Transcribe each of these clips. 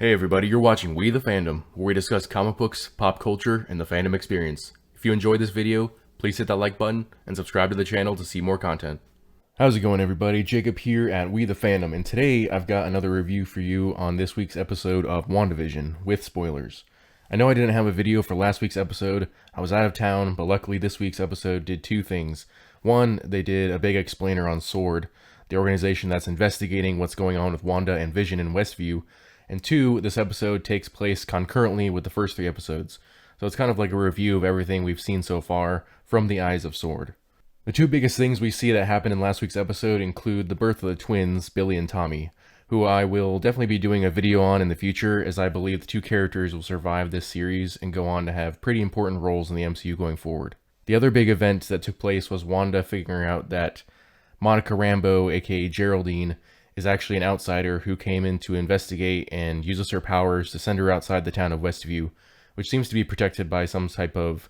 Hey everybody, you're watching We the Fandom, where we discuss comic books, pop culture, and the fandom experience. If you enjoyed this video, please hit that like button and subscribe to the channel to see more content. How's it going everybody? Jacob here at We the Fandom, and today I've got another review for you on this week's episode of WandaVision, with spoilers. I know I didn't have a video for last week's episode, I was out of town, but luckily this week's episode did two things. One, they did a big explainer on SWORD, the organization that's investigating what's going on with Wanda and Vision in Westview, and two, this episode takes place concurrently with the first three episodes, so it's kind of like a review of everything we've seen so far from the eyes of SWORD. The two biggest things we see that happen in last week's episode include the birth of the twins, Billy and Tommy, who I will definitely be doing a video on in the future, as I believe the two characters will survive this series and go on to have pretty important roles in the MCU going forward. The other big event that took place was Wanda figuring out that Monica Rambeau, aka Geraldine, is actually an outsider who came in to investigate and uses her powers to send her outside the town of Westview, which seems to be protected by some type of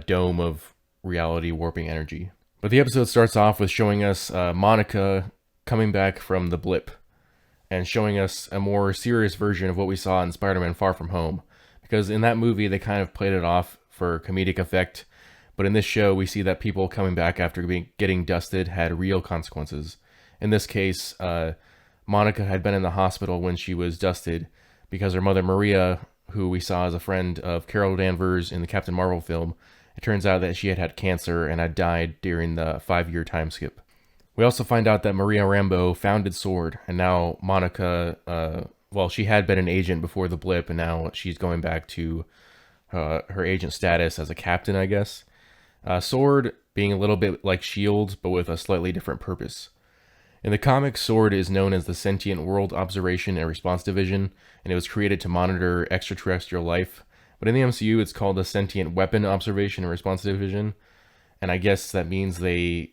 dome of reality warping energy. But the episode starts off with showing us Monica coming back from the blip and showing us a more serious version of what we saw in Spider-Man Far From Home, because in that movie they kind of played it off for comedic effect, but in this show we see that people coming back after getting dusted had real consequences. In this case, Monica had been in the hospital when she was dusted because her mother Maria, who we saw as a friend of Carol Danvers in the Captain Marvel film, it turns out that she had had cancer and had died during the 5-year time skip. We also find out that Maria Rambeau founded SWORD, and now Monica, she had been an agent before the blip, and now she's going back to her agent status as a captain, I guess. SWORD being a little bit like S.H.I.E.L.D., but with a slightly different purpose. In the comics, SWORD is known as the Sentient World Observation and Response Division, and it was created to monitor extraterrestrial life. But in the MCU, it's called the Sentient Weapon Observation and Response Division, and I guess that means they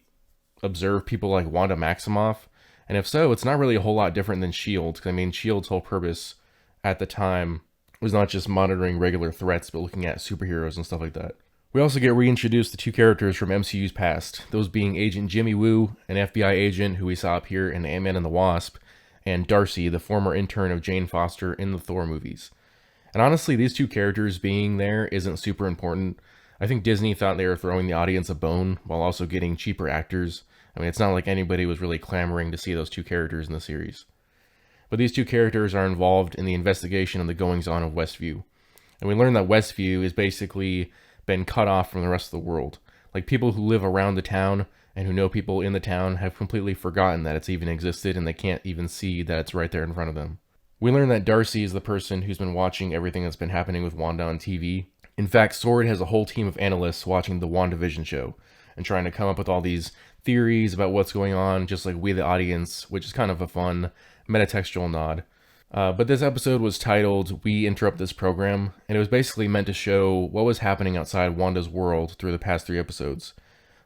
observe people like Wanda Maximoff. And if so, it's not really a whole lot different than S.H.I.E.L.D., because I mean, S.H.I.E.L.D.'s whole purpose at the time was not just monitoring regular threats, but looking at superheroes and stuff like that. We also get reintroduced to two characters from MCU's past, those being Agent Jimmy Woo, an FBI agent who we saw appear in Ant-Man and the Wasp, and Darcy, the former intern of Jane Foster in the Thor movies. And honestly, these two characters being there isn't super important. I think Disney thought they were throwing the audience a bone while also getting cheaper actors. I mean, it's not like anybody was really clamoring to see those two characters in the series. But these two characters are involved in the investigation of the goings-on of Westview. And we learn that Westview is basically been cut off from the rest of the world. Like, people who live around the town and who know people in the town have completely forgotten that it's even existed, and they can't even see that it's right there in front of them. We learn that Darcy is the person who's been watching everything that's been happening with Wanda on TV. In fact, SWORD has a whole team of analysts watching the WandaVision show and trying to come up with all these theories about what's going on, just like we the audience, which is kind of a fun metatextual nod. But this episode was titled We Interrupt This Program, and it was basically meant to show what was happening outside Wanda's world through the past 3 episodes.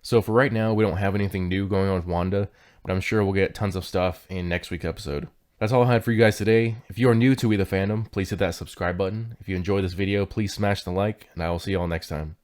So for right now, we don't have anything new going on with Wanda, but I'm sure we'll get tons of stuff in next week's episode. That's all I had for you guys today. If you are new to We the Fandom, please hit that subscribe button. If you enjoyed this video, please smash the like, and I will see you all next time.